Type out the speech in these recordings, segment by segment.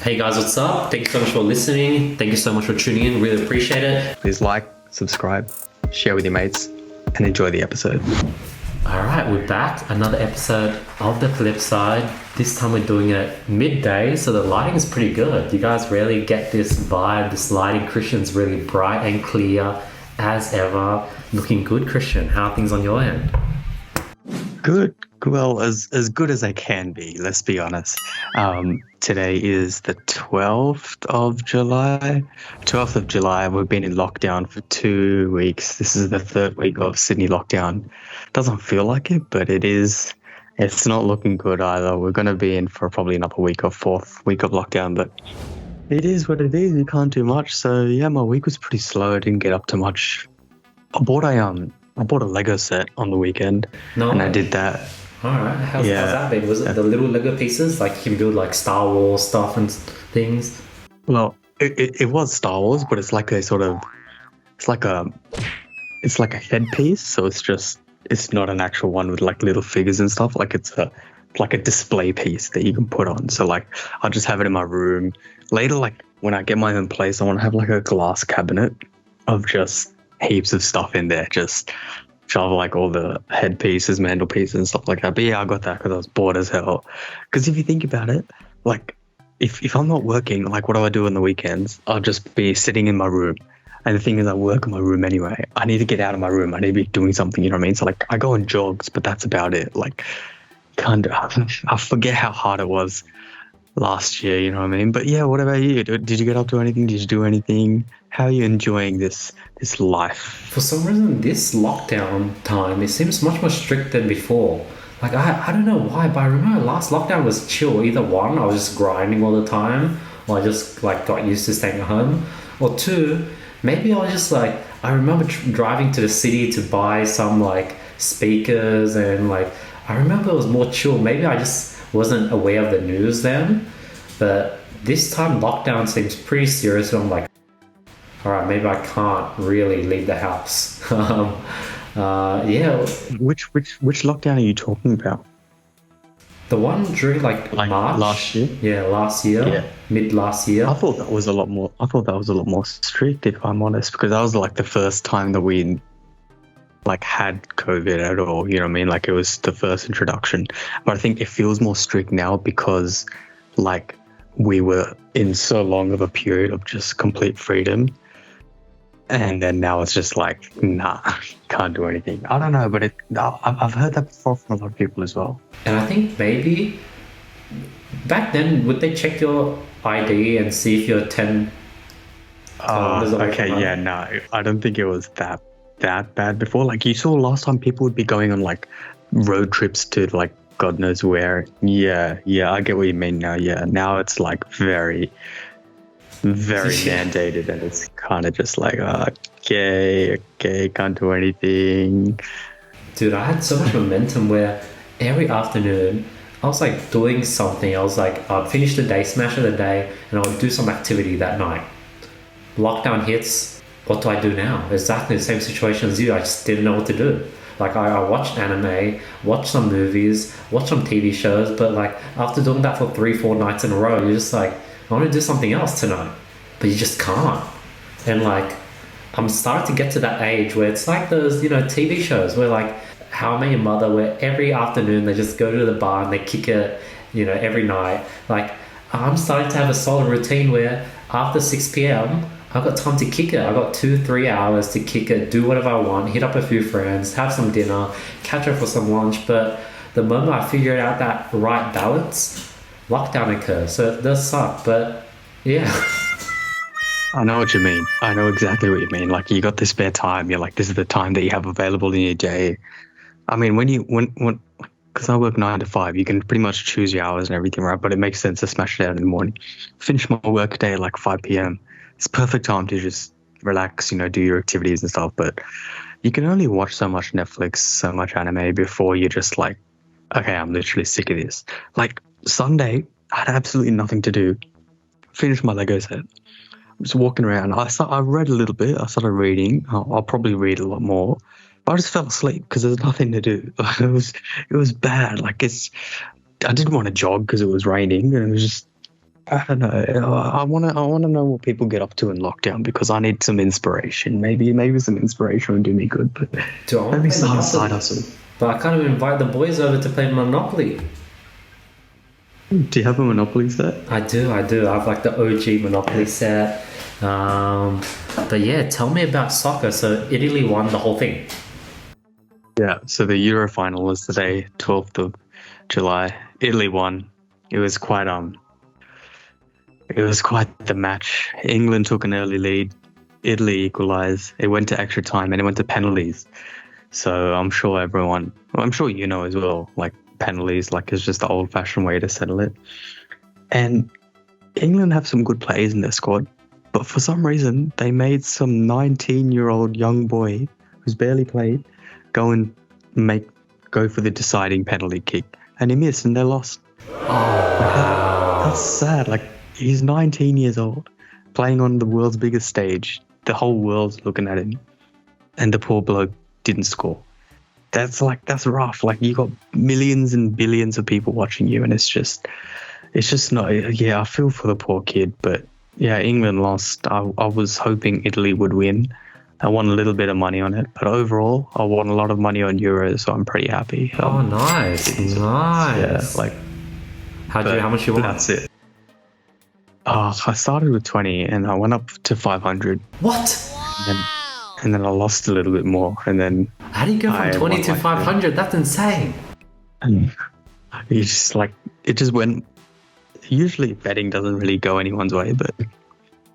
Hey guys, what's up? Thank you so much for listening. Thank you so much for tuning in. Really appreciate it. Please like, subscribe, share with your mates, and enjoy the episode. All right, we're back. Another episode of The Flip Side. This time we're doing it midday, so the lighting is pretty good. You guys really get this vibe. This lighting, Krishn's really bright and clear as ever. Looking good, Krishn. How are things on your end? Good. Well, as good as I can be, let's be honest. Today is the 12th of July. 12th of July, we've been in lockdown for 2 weeks. This is the third week of Sydney lockdown. Doesn't feel like it, but it is. It's not looking good either. We're going to be in for probably another week or fourth week of lockdown, but it is what it is. You can't do much. So yeah, my week was pretty slow. I didn't get up to much. I bought a Lego set on the weekend, and I did that. All right. How's that been? Was it the little Lego pieces? Like you can build like Star Wars stuff and things? Well, it was Star Wars, but it's like a sort of, it's like a headpiece. So it's not an actual one with like little figures and stuff. Like it's like a display piece that you can put on. So like I'll just have it in my room. Later, like when I get my own place, I want to have like a glass cabinet of just heaps of stuff in there. Just shove like all the headpieces, mantelpieces and stuff like that. But yeah, I got that because I was bored as hell. Because if you think about it, like if I'm not working, like what do I do on the weekends? I'll just be sitting in my room. And the thing is, I work in my room anyway. I need to get out of my room. I need to be doing something, you know what I mean? So like I go on jogs, but that's about it. Like I forget how hard it was last year, you know what I mean? But yeah, what about you? Did you get up to anything? Did you do anything? How are you enjoying this life? For some reason, this lockdown time, it seems much more strict than before. Like, I don't know why, but I remember last lockdown was chill. Either one, I was just grinding all the time, or I just like got used to staying at home. Or two, maybe I was just like, I remember driving to the city to buy some like speakers and like, I remember it was more chill. Maybe I just wasn't aware of the news then, but this time lockdown seems pretty serious. So I'm like, all right, maybe I can't really leave the house. Yeah. Which lockdown are you talking about? The one during like March last year. Yeah, last year. Yeah. Mid last year. I thought that was a lot more strict, if I'm honest, because that was like the first time that we like had COVID at all. You know what I mean? Like it was the first introduction. But I think it feels more strict now because like we were in so long of a period of just complete freedom. And then now it's just like, nah, can't do anything. I don't know, but I've heard that before from a lot of people as well. And I think maybe back then, would they check your ID and see if you're 10 kilometers away from home? Yeah, no, I don't think it was that bad before. Like you saw last time, people would be going on like road trips to like God knows where. Yeah, I get what you mean now. Yeah, now it's like very mandated, and it's kind of just like okay, can't do anything. Dude, I had so much momentum where every afternoon I was like doing something. I was like, I'd finish the day, smash of the day, and I would do some activity that night. Lockdown hits. What do I do now? Exactly the same situation as you. I just didn't know what to do. Like I watched anime, watched some movies, watched some TV shows, but like after doing that for 3-4 nights in a row, you're just like, I want to do something else tonight, but you just can't. And like, I'm starting to get to that age where it's like those, you know, TV shows where like How I Met Your Mother, where every afternoon they just go to the bar and they kick it, you know, every night. Like I'm starting to have a solid routine where after 6 p.m, I've got time to kick it. I've got 2-3 hours to kick it, do whatever I want, hit up a few friends, have some dinner, catch up for some lunch. But the moment I figure out that right balance, lockdown occurs. So it does suck, but yeah. I know what you mean. I know exactly what you mean. Like you got the spare time. You're like, this is the time that you have available in your day. I mean, when because I work 9 to 5, you can pretty much choose your hours and everything, right? But it makes sense to smash it out in the morning. Finish my work day at like 5 p.m. It's perfect time to just relax, you know, do your activities and stuff. But you can only watch so much Netflix, so much anime before you're just like, okay, I'm literally sick of this. Like Sunday, I had absolutely nothing to do. Finished my Lego set. I'm just walking around. I read a little bit. I started reading. I'll probably read a lot more. But I just fell asleep because there's nothing to do. It was bad. Like I didn't want to jog because it was raining, and it was just I don't know. I wanna know what people get up to in lockdown because I need some inspiration. Maybe some inspiration would do me good. But Do I want maybe to play start a Monopoly? side hustle. But I can't even invite the boys over to play Monopoly. Do you have a Monopoly set? I do. I have like the OG Monopoly set. But yeah, tell me about soccer. So Italy won the whole thing. Yeah. So the Euro final was today, 12th of July. Italy won. It was quite the match. England took an early lead. Italy equalised. It went to extra time and it went to penalties. So I'm sure you know as well, like penalties, like it's just the old-fashioned way to settle it. And England have some good players in their squad, but for some reason they made some 19-year-old young boy who's barely played go for the deciding penalty kick, and he missed, and they lost. That's sad. Like he's 19 years old, playing on the world's biggest stage. The whole world's looking at him, and the poor bloke didn't score. That's rough. Like you got millions and billions of people watching you, and it's just not. Yeah, I feel for the poor kid, but yeah, England lost. I was hoping Italy would win. I won a little bit of money on it, but overall, I won a lot of money on Euros, so I'm pretty happy. Nice. Yeah, like how much you won? That's it. I started with 20 and I went up to 500. What? And then I lost a little bit more, and then How do you go from 20 to 500? That's insane. And it just went. Usually betting doesn't really go anyone's way, but it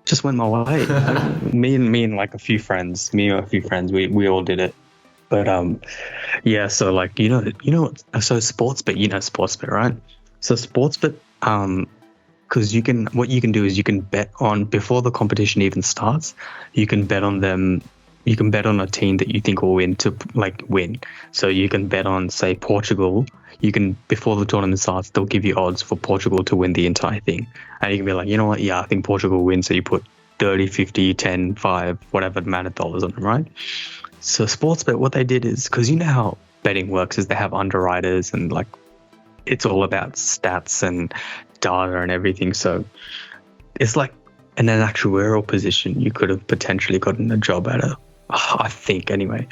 just went my way. me and like a few friends, we all did it. But yeah. So like you know, so sports bet, right? So sports bet, because what you can do is you can bet on before the competition even starts. You can bet on them. You can bet on a team that you think will win to win. So you can bet on, say, Portugal. You can, before the tournament starts, they'll give you odds for Portugal to win the entire thing. And you can be like, you know what? Yeah, I think Portugal wins. So you put 30, 50, 10, 5, whatever amount of dollars on them, right? So Sportsbet, what they did is, because you know how betting works is they have underwriters and like it's all about stats and data and everything. So it's like in an actuarial position, you could have potentially gotten a job at I think anyway.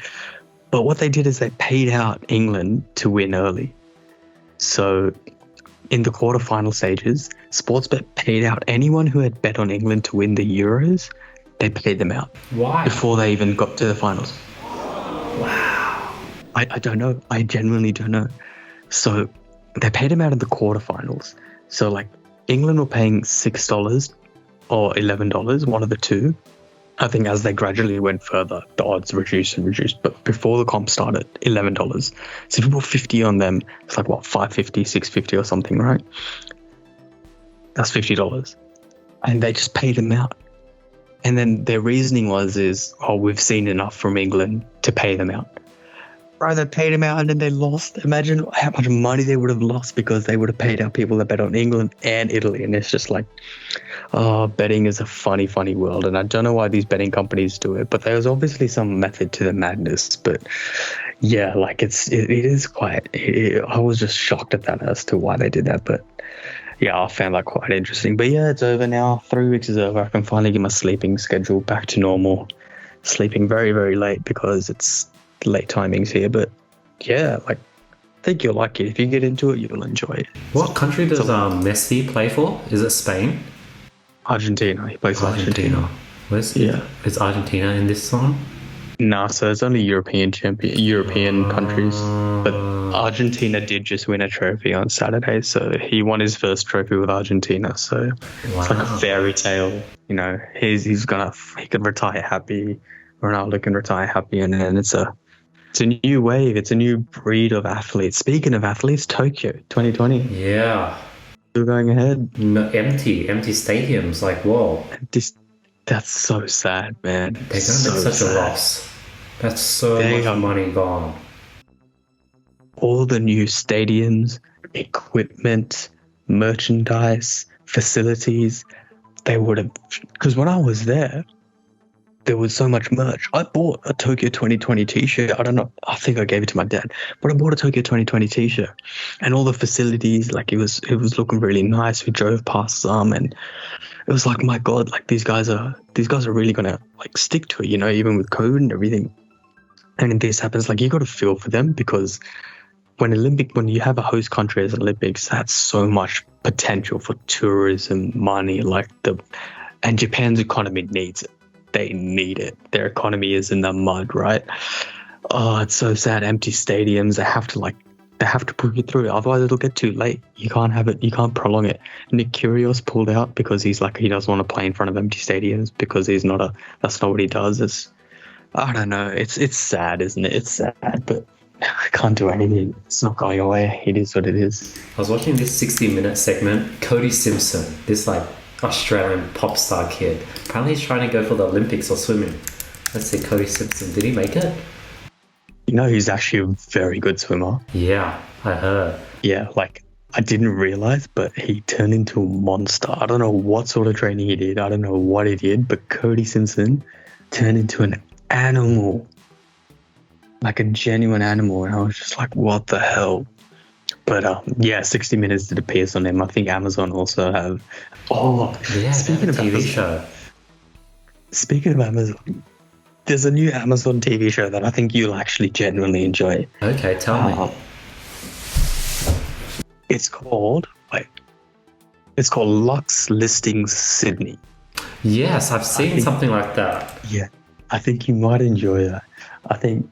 But what they did is they paid out England to win early. So in the quarterfinal stages, Sportsbet paid out anyone who had bet on England to win the Euros. They paid them out. Why? Before they even got to the finals. Wow. I don't know. I genuinely don't know. So they paid them out in the quarterfinals. So like England were paying $6 or $11, one of the two. I think as they gradually went further, the odds reduced and reduced. But before the comp started, $11. So if you put 50 on them, it's like what, $5.50, $6.50 or something, right? That's $50. And they just paid them out. And then their reasoning is, we've seen enough from England to pay them out. Bro, they paid them out and then they lost. Imagine how much money they would have lost because they would have paid out people that bet on England and Italy. And it's just like, betting is a funny, funny world. And I don't know why these betting companies do it, but there's obviously some method to the madness. But yeah, like it is quite, I was just shocked at that as to why they did that. But yeah, I found that quite interesting. But yeah, it's over now. 3 weeks is over. I can finally get my sleeping schedule back to normal. Sleeping very, very late because it's late timings here. But yeah, like I think you'll like it. If you get into it, you'll enjoy it. What country does Messi play for? Is it Spain? Argentina. He plays for Argentina. Is Argentina in this song? No, so it's only European countries. But Argentina did just win a trophy on Saturday, so he won his first trophy with Argentina. So It's like a fairy tale. You know, he can retire happy. Ronaldo can retire happy, and then it's a new wave. It's a new breed of athletes. Speaking of athletes, Tokyo 2020. Yeah. Still going ahead. No, empty stadiums. Like, whoa. That's so sad, man. They're going to make such a loss. That's so much money gone. All the new stadiums, equipment, merchandise, facilities, they would have... Because when I was there, there was so much merch. I bought a Tokyo 2020 t-shirt. I don't know. I think I gave it to my dad, but I bought a Tokyo 2020 t-shirt, and all the facilities, like it was looking really nice. We drove past some, and it was like, my God, like these guys are really gonna like stick to it, you know, even with COVID and everything. And if this happens, like you got to feel for them, because when you have a host country as Olympics, that's so much potential for tourism, money, and Japan's economy needs it. They need it. Their economy is in the mud, right? Oh, it's so sad. Empty stadiums. They have to push it through. Otherwise, it'll get too late. You can't have it. You can't prolong it. Nick Kyrgios pulled out because he doesn't want to play in front of empty stadiums, because that's not what he does. I don't know. It's sad, isn't it? It's sad, but I can't do anything. It's not going away. It is what it is. I was watching this 60-minute segment. Cody Simpson, this like Australian pop star kid. Apparently he's trying to go for the Olympics or swimming. Let's see, Cody Simpson. Did he make it? You know, he's actually a very good swimmer. Yeah, I heard. Yeah, like I didn't realize, but he turned into a monster. I don't know what sort of training he did. I don't know what he did, but Cody Simpson turned into an animal. Like a genuine animal. And I was just like, what the hell? But yeah, 60 Minutes did a piece on him. I think Amazon also have. Oh, yeah, speaking of TV show. Speaking of Amazon, there's a new Amazon TV show that I think you'll actually genuinely enjoy. Okay, tell me. It's called Luxe Listings Sydney. Yes, I've seen something like that. Yeah, I think you might enjoy that. I think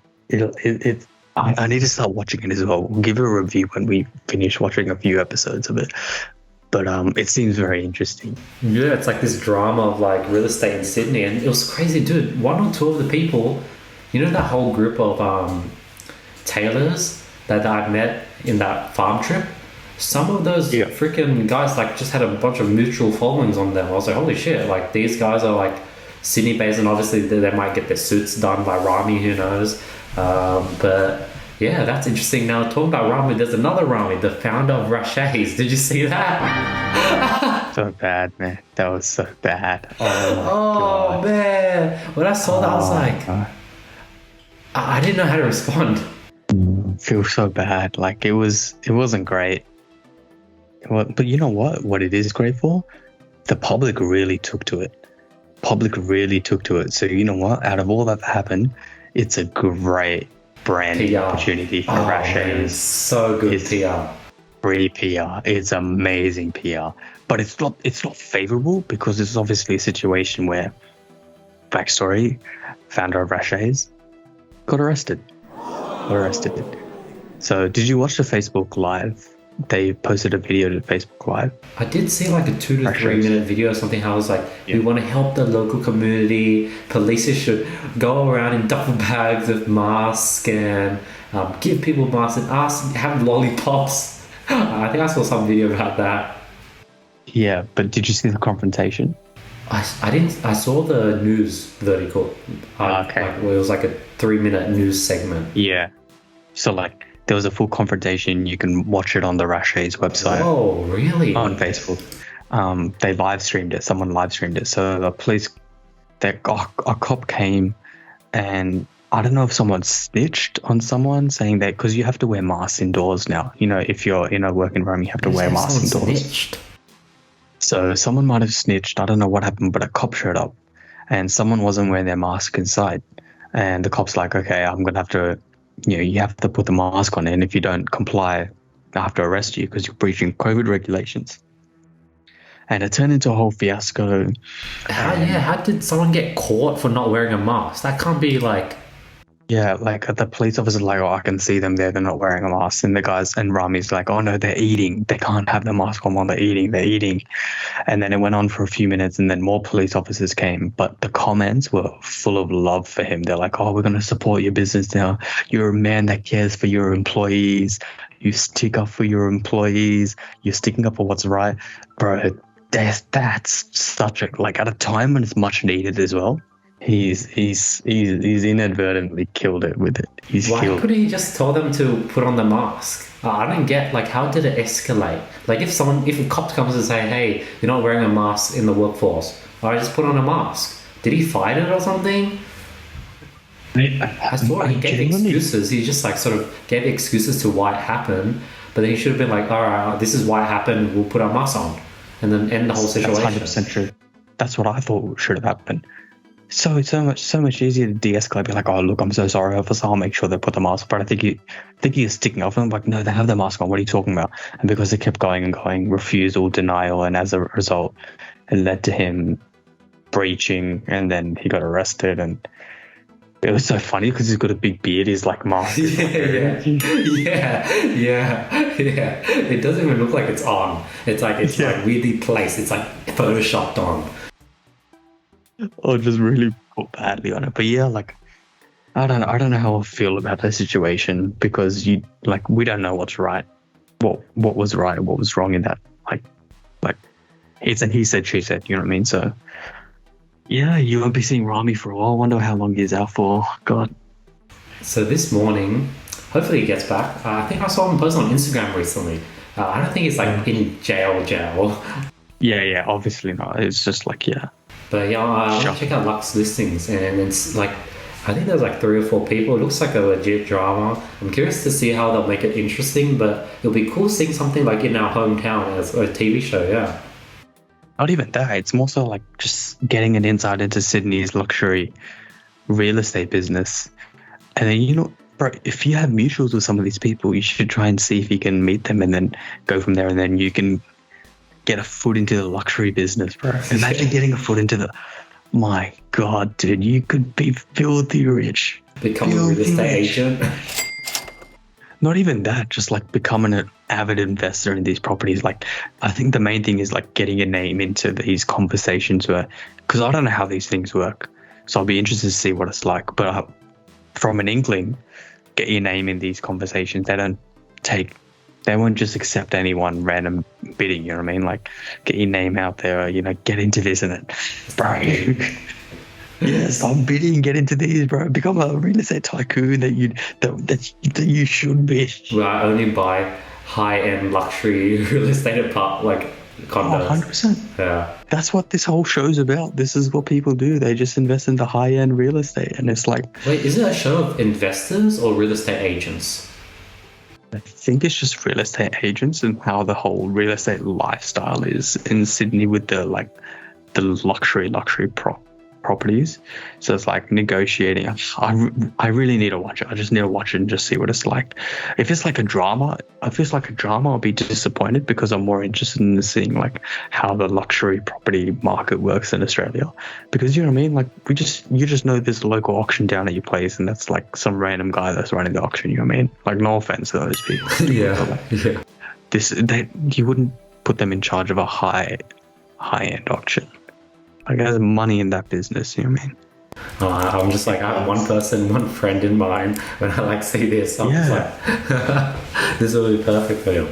I need to start watching it as well. We'll give it a review when we finish watching a few episodes of it. But it seems very interesting. Yeah, it's like this drama of like real estate in Sydney, and it was crazy, dude. One or two of the people, you know, that whole group of tailors that I met in that farm trip. Some of those freaking guys like just had a bunch of mutual followings on them. I was like, holy shit! Like these guys are like Sydney based, and obviously they might get their suits done by Rami. Who knows? But yeah, that's interesting. Now talking about Rami, there's another Rami, the founder of Rashay. Did you see that? So bad, man. That was so bad. Oh man, when I saw that, I was like, I didn't know how to respond. Feel so bad. Like it wasn't great. But you know what it is great for? The public really took to it. So you know what? Out of all that happened, it's a great branding PR opportunity for Rashay. So good PR. Free PR. It's amazing PR. But it's not favorable, because it's obviously a situation where, backstory, founder of Rashay's got arrested. So did you watch the Facebook Live? They posted a video to Facebook Live. I did see like a 2 to 3 minute video or something. How it was like, we want to help the local community. Police should go around in duffel bags with masks and give people masks and have lollipops. I think I saw some video about that. Yeah, but did you see the confrontation? I didn't. I saw the news vertical. Okay. It was like a 3-minute news segment. Yeah. So like there was a full confrontation. You can watch it on the Rashay's website. Oh, really? On Facebook. They live streamed it. Someone live streamed it. So the police, a cop came, and I don't know if someone snitched on someone, saying that because you have to wear masks indoors now. You know, if you're in a work environment, you have to wear masks indoors. Snitched? So someone might have snitched. I don't know what happened, but a cop showed up, and someone wasn't wearing their mask inside. And the cop's like, okay, I'm going to have to, you have to put the mask on, and if you don't comply, I have to arrest you because you're breaching COVID regulations. And it turned into a whole fiasco. How did someone get caught for not wearing a mask? That can't be like... Yeah, like the police officer's like, oh, I can see them there. They're not wearing a mask. And the guys, and Rami's like, oh no, they're eating. They can't have the mask on while they're eating. And then it went on for a few minutes, and then more police officers came. But the comments were full of love for him. They're like, oh, we're going to support your business now. You're a man that cares for your employees. You stick up for your employees. You're sticking up for what's right. Bro, that's such a, like at a time when it's much needed as well. He's inadvertently killed it with it. Why couldn't he just tell them to put on the mask? I don't get, like, how did it escalate? Like, if a cop comes and say, hey, you're not wearing a mask in the workforce, all right, just put on a mask. did he fight it or something? I swear he gave excuses. He just like sort of gave excuses to why it happened, but then he should have been like, all right, this is why it happened. We'll put our masks on, and then end the whole situation. That's 100% true. That's what I thought should have happened. So much easier to de-escalate. Be like, oh look, I'm so sorry, officer. I'll make sure they put the mask. But I think he is sticking off them. Like, no, they have the mask on. What are you talking about? And because they kept going and going, refusal, denial, and as a result, it led to him breaching, and then he got arrested. And it was so funny because he's got a big beard. He's like masked. Yeah. It doesn't even look like it's on. It's like like weirdly placed. It's like photoshopped on. Or just really put badly on it. But yeah, like I don't know how I feel about that situation, because we don't know what's right. What was right, what was wrong in that. Like it's a he said, she said, you know what I mean? So yeah, you won't be seeing Rami for a while. I wonder how long he's out for. God. So this morning, hopefully he gets back. I think I saw him post on Instagram recently. I don't think he's like in jail. Yeah, obviously not. It's just like, yeah. But yeah, I'll check out Luxe Listings, and it's like, I think there's like 3 or 4 people. It looks like a legit drama. I'm curious to see how they'll make it interesting, but it'll be cool seeing something like in our hometown as a TV show, yeah. Not even that. It's more so like just getting an insight into Sydney's luxury real estate business. And then, you know, bro, if you have mutuals with some of these people, you should try and see if you can meet them and then go from there, and then you can get a foot into the luxury business, bro. Imagine getting a foot into the... My God, dude, you could be filthy rich. Become a real estate agent. Not even that, just like becoming an avid investor in these properties. Like, I think the main thing is like getting your name into these conversations where, because I don't know how these things work. So I'll be interested to see what it's like. But from an inkling, get your name in these conversations. They won't just accept anyone random bidding, you know what I mean? Like, get your name out there, you know, get into this and it. Bro, yeah, stop bidding, get into these, bro. Become a real estate tycoon that you should be. Well, I only buy high-end luxury real estate condos. Oh, 100%. Yeah. That's what this whole show's about. This is what people do. They just invest in the high-end real estate. And it's like... Wait, is it a show of investors or real estate agents? I think it's just real estate agents and how the whole real estate lifestyle is in Sydney with the luxury properties. So it's like negotiating. I really need to watch it. I just need to watch it and just see what it's like. If it's like a drama, I'll be disappointed, because I'm more interested in seeing like how the luxury property market works in Australia. Because you know what I mean? Like you just know there's a local auction down at your place, and that's like some random guy that's running the auction. You know what I mean? Like, no offense to those people. Yeah. You wouldn't put them in charge of a high-end auction. Like, there's money in that business, you know what I mean? I'm just like, I have one friend in mind when I like see this. I'm just like, this will be perfect for him.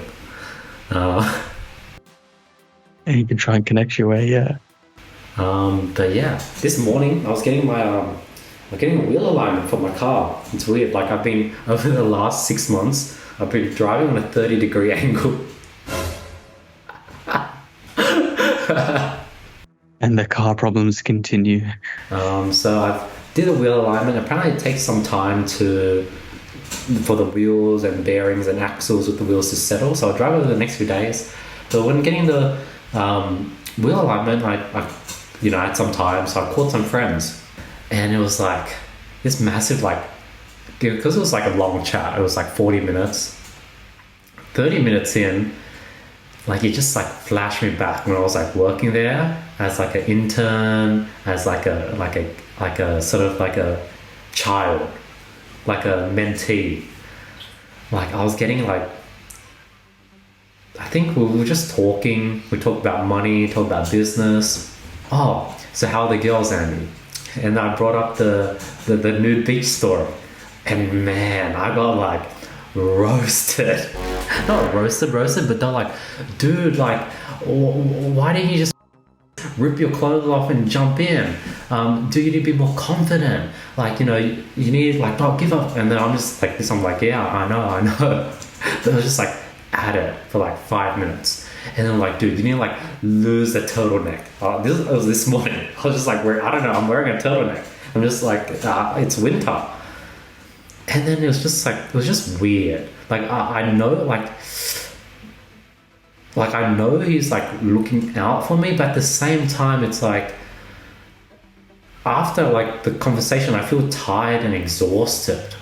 And you can try and connect your way, yeah. But yeah, this morning I was getting I'm getting a wheel alignment for my car. It's weird. Like, I've been, over the last 6 months, I've been driving on a 30-degree angle. And the car problems continue. So I did a wheel alignment. Apparently it takes some time for the wheels and bearings and axles with the wheels to settle. So I'll drive over the next few days. But when getting the wheel alignment, I had some time. So I called some friends. And it was like this massive, like, because it was like a long chat. It was like 40 minutes. 30 minutes in, like, it just like flashed me back when I was like working there as like an intern, as like a sort of like a child, like a mentee. Like, I was getting like, I think we were just talking. We talked about money, talked about business. Oh, so how are the girls, Andy? And I brought up the nude beach story, and man, I got like roasted. Not roasted, but they're like, dude, like, why didn't you just rip your clothes off and jump in? Do you need to be more confident? Like, you know, you need, like, not give up. And then I'm just like this. I'm like, yeah, I know. But I was just like at it for like 5 minutes. And then like, dude, you need to like lose the turtleneck. It was this morning. I was just like, I don't know, I'm wearing a turtleneck. I'm just like, it's winter. And then it was just weird. Like I know I know he's like looking out for me, but at the same time, it's like after like the conversation, I feel tired and exhausted.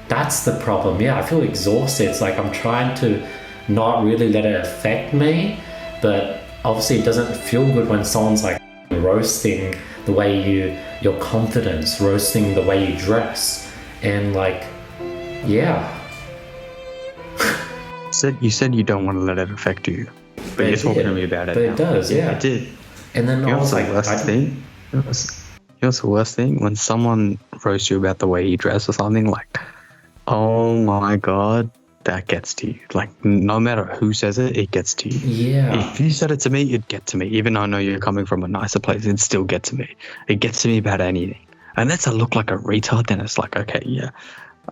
That's the problem. Yeah, I feel exhausted. It's like I'm trying to not really let it affect me, but obviously it doesn't feel good when someone's like roasting the way your confidence, roasting the way you dress, and like, yeah. You said you don't want to let it affect you, but you're talking to me about it. But now. It does, yeah. It did. And then I was like, you know what's the worst thing? When someone roasts you about the way you dress or something, like, oh my god, that gets to you. Like, no matter who says it, it gets to you. Yeah. If you said it to me, it'd get to me. Even though I know you're coming from a nicer place, it'd still get to me. It gets to me about anything. And that's I look like a retard, then it's like, okay, yeah,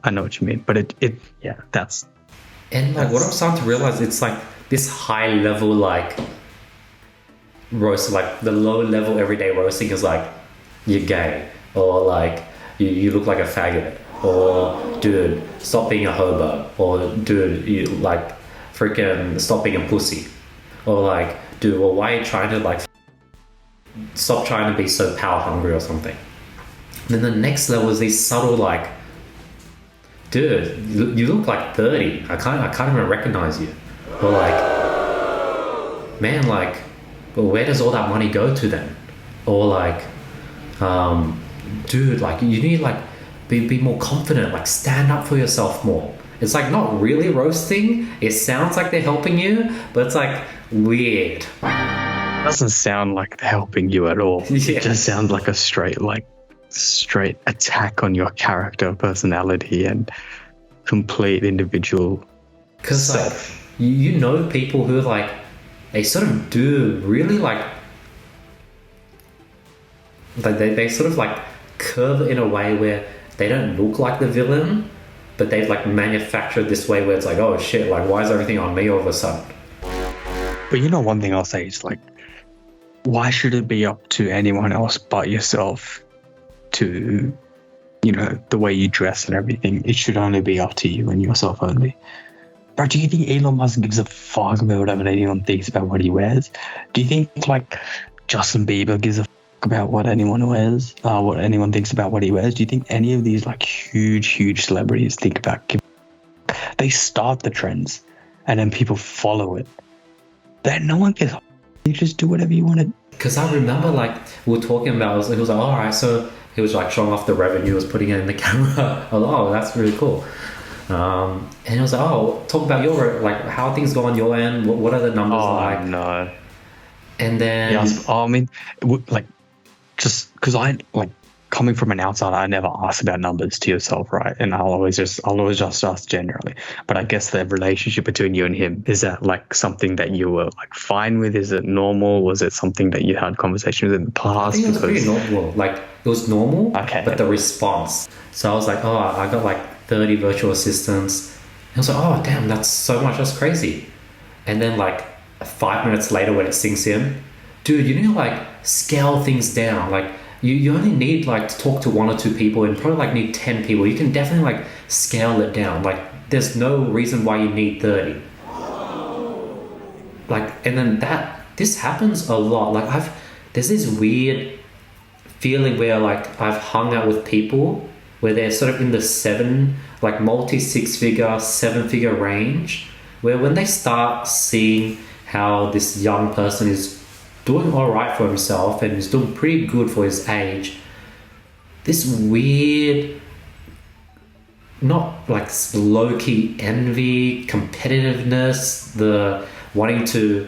I know what you mean. But that's... And like what I'm starting to realize, it's like this high level like roast, like the low level everyday roasting is like, you're gay, or like you look like a faggot, or dude, stop being a hobo, or dude, you like freaking stop being a pussy, or like, dude, well, why are you trying to like stop trying to be so power hungry or something. And then the next level is these subtle like, dude, you look like 30. I can't even recognize you. Or like, man, like, well, where does all that money go to then? Or like, dude, like you need like be more confident, like stand up for yourself more. It's like not really roasting. It sounds like they're helping you, but it's like weird. It doesn't sound like they're helping you at all. Yeah. It just sounds like a straight attack on your character, personality, and complete individual. Because like you know people who are like, they sort of do really like they sort of like curve it in a way where they don't look like the villain, but they've like manufactured this way where it's like, oh shit, like why is everything on me all of a sudden? But you know, one thing I'll say is like, why should it be up to anyone else but yourself to, you know, the way you dress and everything? It should only be up to you and yourself only. Bro, do you think Elon Musk gives a fuck about whatever anyone thinks about what he wears? Do you think like Justin Bieber gives a fuck about what anyone wears, what anyone thinks about what he wears? Do you think any of these like huge celebrities think about? They start the trends and then people follow it. Then no one cares. You just do whatever you want to. Because I remember like we were talking about, he was like, all right, so he was like showing off the revenue, he was putting it in the camera. I was like, oh, that's really cool. And he was like, oh, talk about your, like, how things go on your end. What are the numbers like? Oh, no. And then... Yeah, I mean, like, just because I, like, coming from an outsider, I never ask about numbers to yourself, right? And I'll always just ask generally. But I guess the relationship between you and him, is that, like, something that you were, like, fine with? Is it normal? Was it something that you had conversations with in the past? I think it was pretty normal. Like, it was normal, okay, but the response. So I was like, oh, I got, like, 30 virtual assistants. And I was like, oh, damn, that's so much. That's crazy. And then, like, 5 minutes later when it sinks in, dude, you need to, like, scale things down. Like, you only need, like, to talk to 1 or 2 people and probably, like, need 10 people. You can definitely, like, scale it down. Like, there's no reason why you need 30. Like, and then this happens a lot. Like, there's this weird feeling where, like, I've hung out with people where they're sort of in the multi-6-figure, 7-figure range, where when they start seeing how this young person is doing all right for himself and is doing pretty good for his age, this weird, not like low-key envy, competitiveness, the wanting to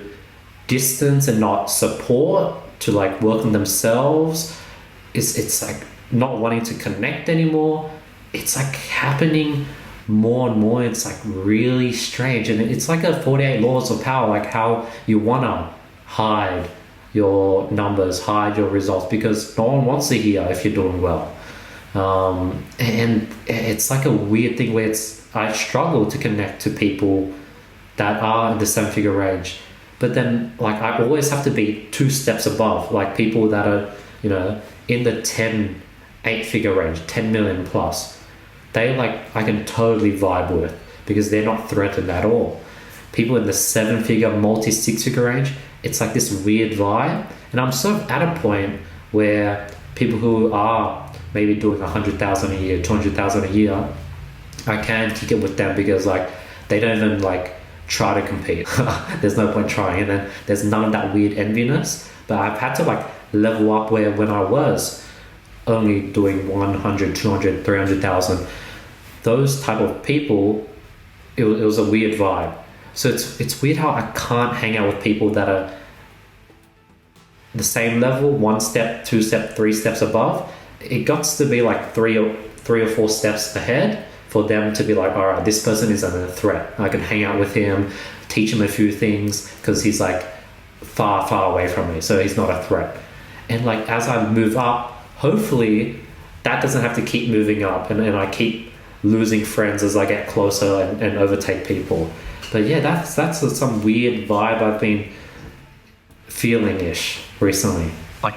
distance and not support, to like work on themselves, it's like not wanting to connect anymore. It's like happening more and more. It's like really strange, and it's like a 48 laws of power, like how you want to hide your numbers, hide your results, because no one wants to hear if you're doing well. And it's like a weird thing where I struggle to connect to people that are in the 7-figure range, But then, like, I always have to be 2 steps above, like people that are, you know, in the 8-figure range, 10 million plus. They, like, I can totally vibe with because they're not threatened at all. People in the 7-figure, multi-6-figure range, it's like this weird vibe. And I'm sort of at a point where people who are maybe doing 100,000 a year, 200,000 a year, I can kick it with them because, like, they don't even, like, try to compete. There's no point trying. And then there's none of that weird enviness. But I've had to, like, level up where when I was only doing 100, 200, 300,000, those type of people, it was a weird vibe. So it's weird how I can't hang out with people that are the same level, 1 step, 2 step, 3 steps above. It got to be like three or 4 steps ahead for them to be like, all right, this person isn't a threat. I can hang out with him, teach him a few things because he's like far, far away from me. So he's not a threat. And like, as I move up, hopefully that doesn't have to keep moving up and I keep losing friends as I get closer and overtake people. But yeah, that's some weird vibe I've been feeling-ish recently. Like,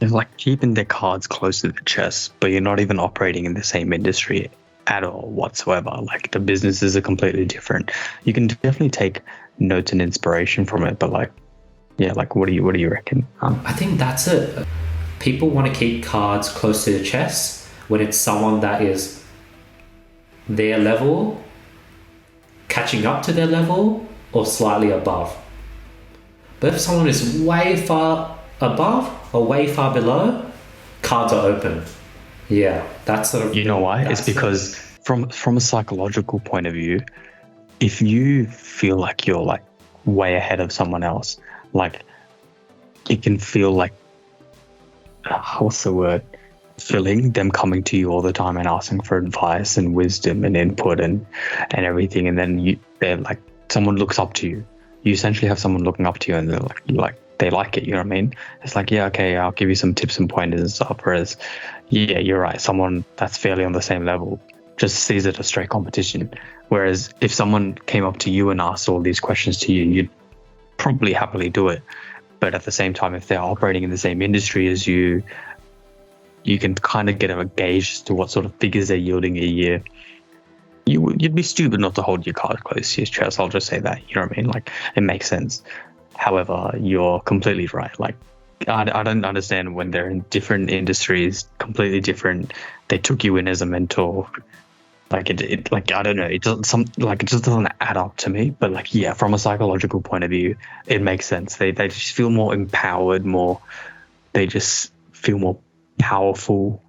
they're like keeping their cards close to the chest, but you're not even operating in the same industry at all whatsoever. Like, the businesses are completely different. You can definitely take notes and inspiration from it, but like, yeah, like what do you reckon? I think that's it. People want to keep cards close to the chest when it's someone that is their level, catching up to their level, or slightly above. But if someone is way far above or way far below, cards are open. Yeah, that's sort of... You know why? It's because from a psychological point of view, if you feel like you're like way ahead of someone else, like it can feel like, what's the word? Feeling them coming to you all the time and asking for advice and wisdom and input and everything, and then they're like, someone looks up to you. You essentially have someone looking up to you, and they're like they like it. You know what I mean? It's like, yeah, okay, I'll give you some tips and pointers and stuff. Whereas, yeah, you're right. Someone that's fairly on the same level just sees it as straight competition. Whereas if someone came up to you and asked all these questions to you, you'd probably happily do it. But at the same time, if they're operating in the same industry as you, you can kind of get a gauge as to what sort of figures they're yielding a year. You'd be stupid not to hold your cards close to your chest. I'll just say that. You know what I mean? Like, it makes sense. However, you're completely right. Like, I don't understand when they're in different industries, completely different. They took you in as a mentor. Like it like, I don't know. It doesn't it just doesn't add up to me. But like, yeah, from a psychological point of view, it makes sense. They just feel more empowered, they just feel more powerful,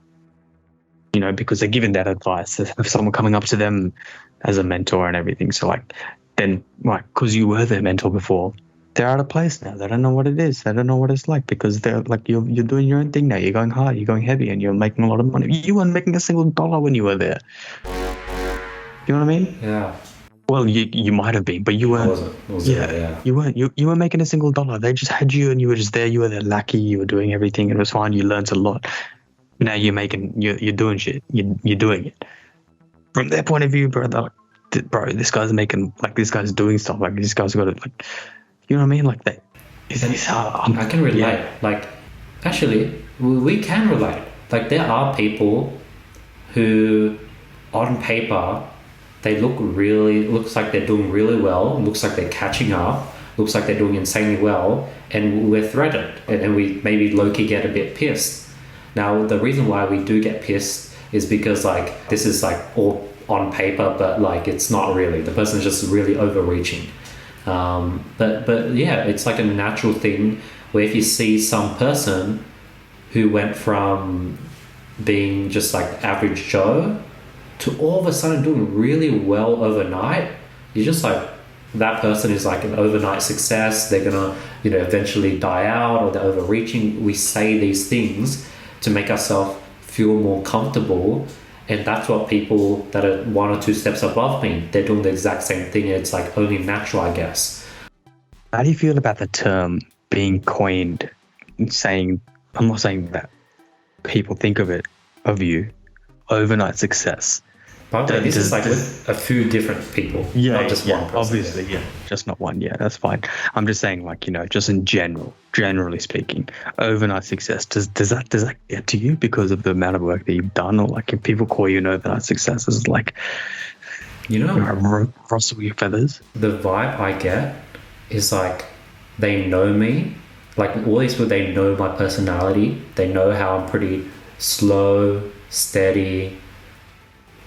you know, because they're given that advice of someone coming up to them as a mentor and everything. So like, then like, because you were their mentor before, they're out of place now. They don't know what it is. They don't know what it's like, because they're like, you're doing your own thing now. You're going hard, you're going heavy, and you're making a lot of money. You weren't making a single dollar when you were there. You know what I mean? Yeah. Well, you might have been, but you weren't. Yeah. You weren't. You weren't making a single dollar. They just had you, and you were just there. You were their lackey. You were doing everything, and it was fine. You learned a lot. Now you're doing shit. You're doing it. From their point of view, bro, they're like, bro, this guy's doing stuff. Like, this guy's got it. Like, you know what I mean? Like that. I can relate. Yeah. Like, actually, we can relate. Like, there are people who, on paper, they looks like they're doing really well, looks like they're catching up, looks like they're doing insanely well, and we're threatened, and we maybe low-key get a bit pissed. Now, the reason why we do get pissed is because, like, this is like all on paper, but like, it's not really. The person's just really overreaching. But yeah, it's like a natural thing where if you see some person who went from being just like average Joe to all of a sudden doing really well overnight, you're just like, that person is like an overnight success. They're gonna, eventually die out, or they're overreaching. We say these things to make ourselves feel more comfortable, and that's what people that are 1 or 2 steps above me, they're doing the exact same thing. It's like only natural, I guess. How do you feel about the term being coined, saying, I'm not saying that people think of you, overnight success? By the way, this is like with a few different people, not just one person. Obviously, just not one. Yeah, that's fine. I'm just saying, like, just in generally speaking, overnight success. Does that get to you because of the amount of work that you've done, or like if people call you an overnight success, is like, rustle your feathers? The vibe I get is like they know me, like all these people. They know my personality. They know how I'm pretty slow, steady.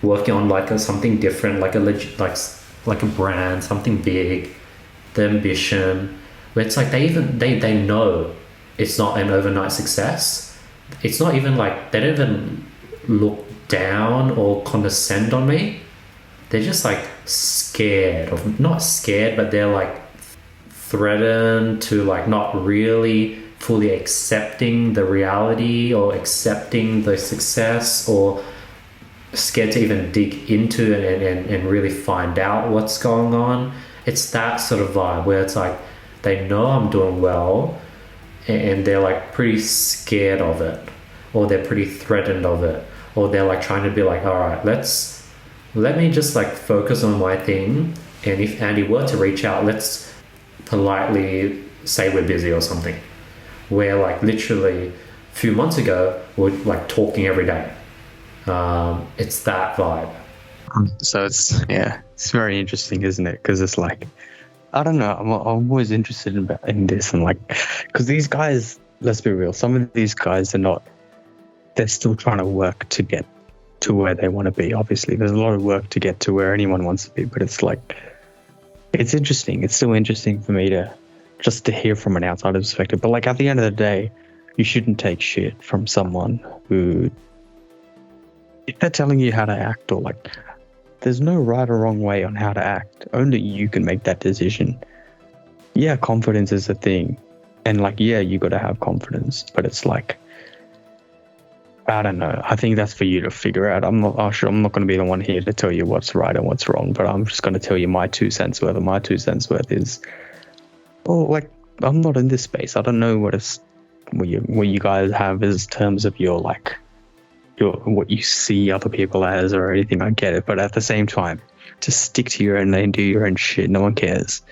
Working on like something different, like a brand, something big, the ambition. Where it's like they know it's not an overnight success. It's not even like they don't even look down or condescend on me. They're just like scared of, not scared, but they're like threatened to like not really fully accepting the reality or accepting the success, or scared to even dig into it and really find out what's going on. It's that sort of vibe where it's like they know I'm doing well and they're like pretty scared of it, or they're pretty threatened of it, or they're like trying to be like, all right, let me just like focus on my thing, and if Andy were to reach out, let's politely say we're busy or something. Where like literally a few months ago we're like talking every day. It's that vibe. So it's very interesting, isn't it? Because it's like, I don't know, I'm always interested in this, and like, because these guys, let's be real, some of these guys they're still trying to work to get to where they want to be. Obviously there's a lot of work to get to where anyone wants to be, but it's like, it's interesting. It's still interesting for me to just to hear from an outsider perspective. But like at the end of the day, you shouldn't take shit from someone who, if they're telling you how to act, or like, there's no right or wrong way on how to act. Only you can make that decision. Yeah, confidence is a thing. And like, yeah, you got to have confidence. But it's like, I don't know. I think that's for you to figure out. I'm not going to be the one here to tell you what's right and what's wrong. But I'm just going to tell you my 2 cents worth. My 2 cents worth is, like, I'm not in this space. I don't know what you guys have as terms of your like, what you see other people as or anything. I get it, but at the same time, just stick to your own lane, do your own shit. No one cares.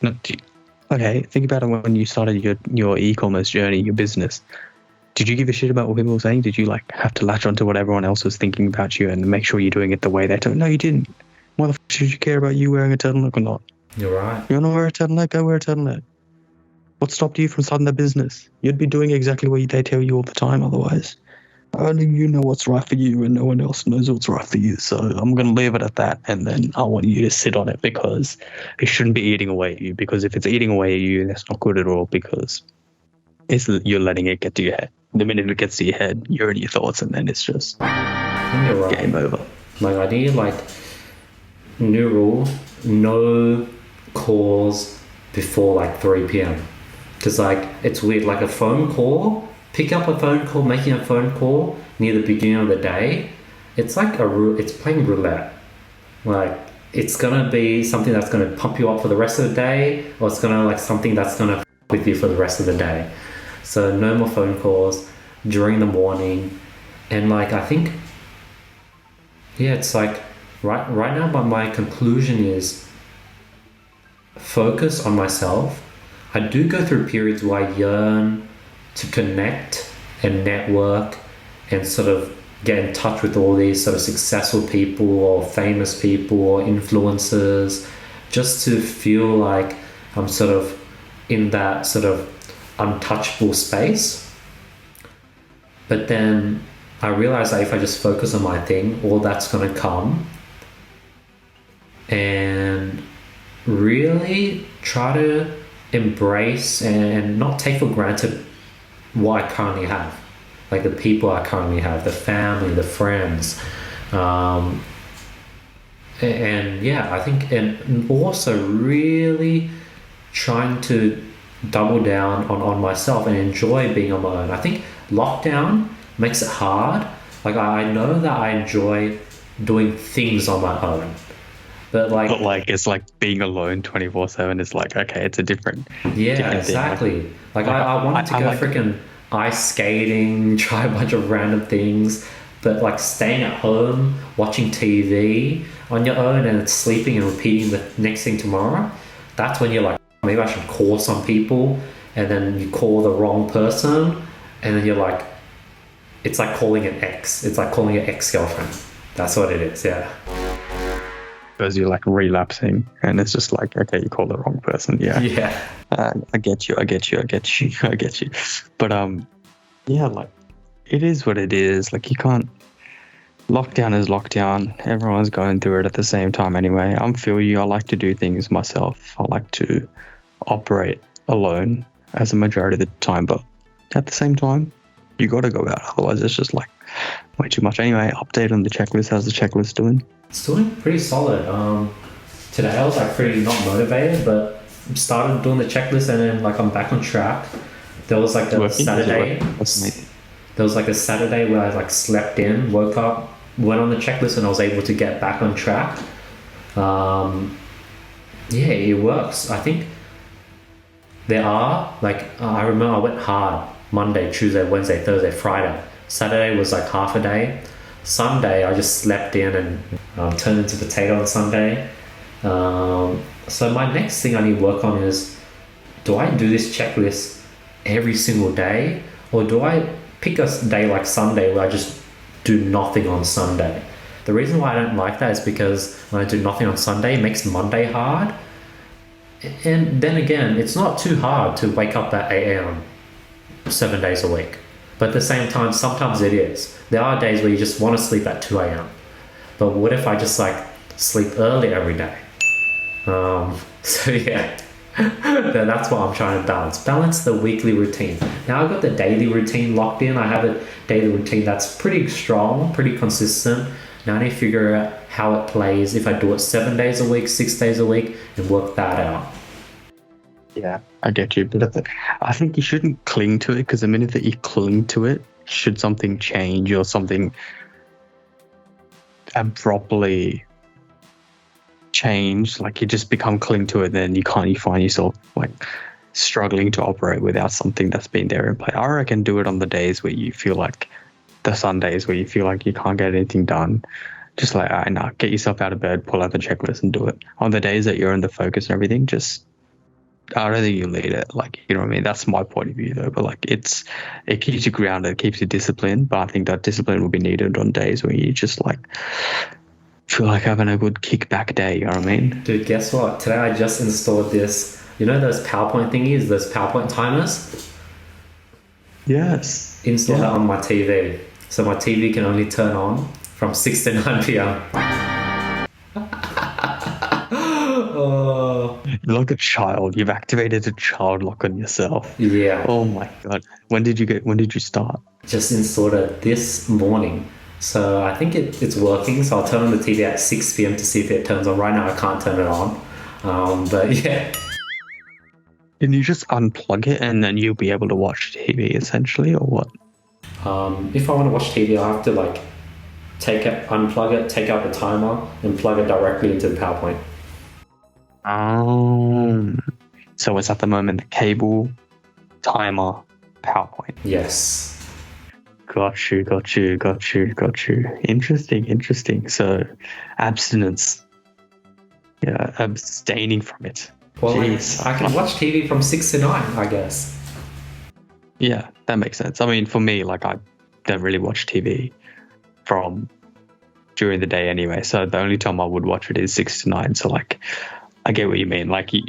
Okay, think about it. When you started your e-commerce journey, your business, did you give a shit about what people were saying? Did you like have to latch onto what everyone else was thinking about you and make sure you're doing it the way they told? No, you didn't. Why the fuck should you care about you wearing a turtleneck or not? You're right. You want to wear a turtleneck? Go wear a turtleneck. What stopped you from starting a business? You'd be doing exactly what they tell you all the time otherwise. Only you know what's right for you, and no one else knows what's right for you. So I'm going to leave it at that, and then I want you to sit on it, because it shouldn't be eating away at you. Because if it's eating away at you, that's not good at all, because you're letting it get to your head. The minute it gets to your head, you're in your thoughts, and then it's just game over. Like, I need like new rule: no calls before like 3 p.m. Because like it's weird, like a phone call. Pick up a phone call, making a phone call near the beginning of the day, it's like it's playing roulette. Like, it's gonna be something that's gonna pump you up for the rest of the day, or it's gonna like something that's gonna f with you for the rest of the day. So no more phone calls during the morning. And like, I think, it's like right now, but my conclusion is focus on myself. I do go through periods where I yearn to connect and network and sort of get in touch with all these sort of successful people or famous people or influencers, just to feel like I'm sort of in that sort of untouchable space. But then I realize that if I just focus on my thing, all that's going to come, and really try to embrace and not take for granted what I currently have, like the people I currently have, the family, the friends, and I think, and also really trying to double down on myself and enjoy being on my own. I think lockdown makes it hard. Like, I know that I enjoy doing things on my own, but like it's like being alone 24/7 is like, okay, it's a different exactly thing. Like I wanted to go freaking ice skating, try a bunch of random things, But like staying at home, watching TV on your own and sleeping and repeating the next thing tomorrow, that's when you're like, maybe I should call some people, and then you call the wrong person, and then you're like, it's like calling an ex. It's like calling your ex-girlfriend. That's what it is, yeah. Because you're like relapsing, and it's just like, okay, you called the wrong person. Yeah. Yeah. I get you. But yeah, like it is what it is. Like you can't. Lockdown is lockdown. Everyone's going through it at the same time anyway. I feel you. I like to do things myself. I like to operate alone as a majority of the time, but at the same time, you got to go out. Otherwise, it's just like way too much. Anyway, update on the checklist. How's the checklist doing? It's doing pretty solid. Today I was like pretty not motivated, but started doing the checklist, and then like I'm back on track. There was like a Saturday. There was like a Saturday where I like slept in, woke up, went on the checklist, and I was able to get back on track. Yeah, it works. I think there are like I remember I went hard Monday, Tuesday, Wednesday, Thursday, Friday. Saturday was like half a day. Sunday I just slept in and turned into potato on Sunday. So my next thing I need to work on is, do I do this checklist every single day, or do I pick a day like Sunday where I just do nothing on Sunday? The reason why I don't like that is because when I do nothing on Sunday, it makes Monday hard. And then again, it's not too hard to wake up at 8 a.m. 7 days a week. But at the same time, sometimes it is. There are days where you just want to sleep at 2 a.m. But what if I just like sleep early every day? So yeah, that's what I'm trying to balance the weekly routine. Now I've got the daily routine locked in. I have a daily routine that's pretty strong, pretty consistent. Now I need to figure out how it plays, if I do it 7 days a week, 6 days a week, and work that out. Yeah, I get you. But I think you shouldn't cling to it, because the minute that you cling to it, should something change or something abruptly change, like you just cling to it, then you find yourself like struggling to operate without something that's been there in play. I reckon do it on the days where you feel like, the Sundays where you feel like you can't get anything done. Just like, get yourself out of bed, pull out the checklist and do it. On the days that you're in the focus and everything, I don't think you need it. Like, you know what I mean? That's my point of view though. But like, it keeps you grounded, it keeps you disciplined. But I think that discipline will be needed on days where you just like feel like having a good kickback day. You know what I mean? Dude, guess what? Today I just installed this. You know those PowerPoint thingies, those PowerPoint timers? Yes. Install that on my TV. So my TV can only turn on from 6 to 9 p.m. Oh. Like a child. You've activated a child lock on yourself. Yeah. Oh my God. When did you start? Just installed it this morning. So I think it's working. So I'll turn on the TV at 6 p.m. to see if it turns on. Right now I can't turn it on. But yeah. Can you just unplug it and then you'll be able to watch TV essentially, or what? If I want to watch TV, I have to like unplug it, take out the timer, and plug it directly into the PowerPoint. So it's at the moment the cable, timer, PowerPoint. Yes. Got you. Interesting. So abstinence. Yeah, abstaining from it. Well, jeez. I can watch TV from 6 to 9, I guess. Yeah, that makes sense. I mean, for me, like I don't really watch TV from during the day anyway. So the only time I would watch it is 6 to 9. So like, I get what you mean. Like you're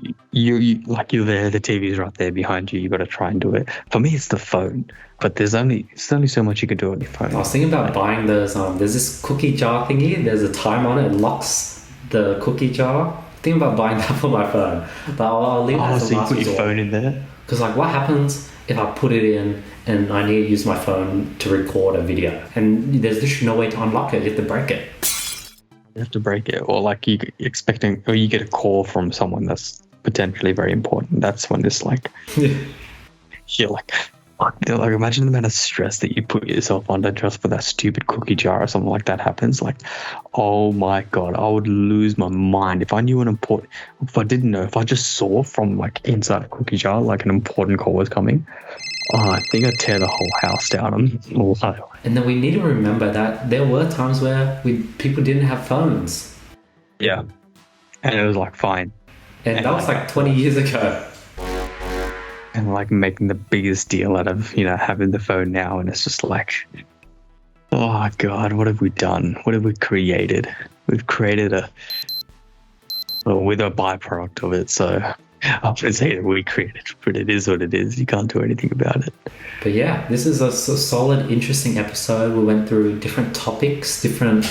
there, the TV's right there behind you. You got to try and do it. For me, it's the phone. But there's only so much you can do on your phone. I was thinking about buying those. There's this cookie jar thingy. There's a time on it. It locks the cookie jar. Thinking about buying that for my phone, but I'll leave that as a last resort. So you put your phone in there? Because like, what happens if I put it in and I need to use my phone to record a video, and there's literally no way to unlock it? You have to break it. You have to break it, or like you get a call from someone that's potentially very important. That's when it's like, you're like, like imagine the amount of stress that you put yourself under just for that stupid cookie jar or something like that happens. Like, oh my God, I would lose my mind if I knew if I didn't know, if I just saw from like inside a cookie jar like an important call was coming. Oh, I think I'd tear the whole house down. And then we need to remember that there were times where people didn't have phones. Yeah. And it was like fine. And that was like 20 years ago. And like making the biggest deal out of, having the phone now. And it's just like, oh God, what have we done? What have we created? We've created with a byproduct of it. So I would say that we created it, but it is what it is. You can't do anything about it. But yeah, this is a solid, interesting episode. We went through different topics, different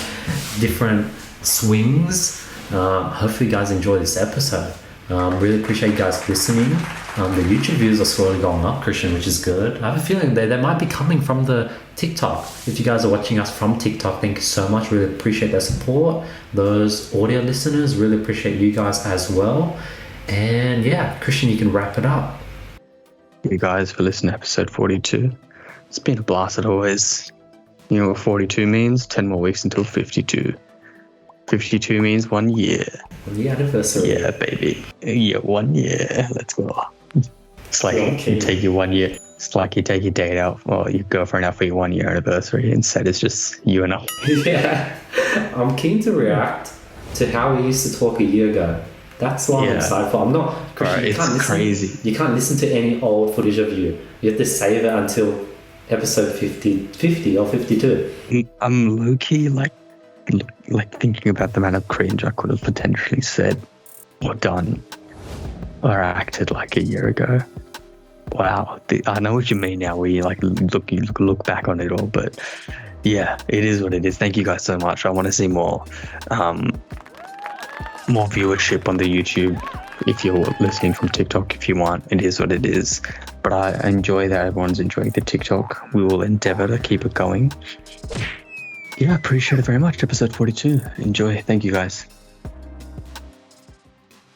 swings. Hopefully you guys enjoy this episode. Really appreciate you guys listening. The YouTube views are slowly going up, Krishn, which is good. I have a feeling they might be coming from the TikTok. If you guys are watching us from TikTok, thank you so much. Really appreciate their support. Those audio listeners, really appreciate you guys as well. And yeah, Krishn, you can wrap it up. Thank you guys for listening to episode 42. It's been a blast as always. You know what 42 means? 10 more weeks until 52. 52 means 1 year. 1 year anniversary. Yeah, baby. Yeah, 1 year. Let's go. It's like you take your 1 year. It's like you take your date out or your girlfriend out for your 1 year anniversary. Instead, it's just you and I. Yeah. I'm keen to react to how we used to talk a year ago. That's what I'm excited for. I'm not... Krishn, it's crazy. You can't listen to any old footage of you. You have to save it until episode 50 or 52. I'm low-key like thinking about the amount of cringe I could have potentially said or done or acted like a year ago. Wow, I know what you mean now. Where you look back on it all, but yeah, it is what it is. Thank you guys so much. I want to see more viewership on the YouTube. If you're listening from TikTok, if you want, it is what it is. But I enjoy that everyone's enjoying the TikTok. We will endeavor to keep it going. Yeah, appreciate it very much. Episode 42. Enjoy. Thank you guys.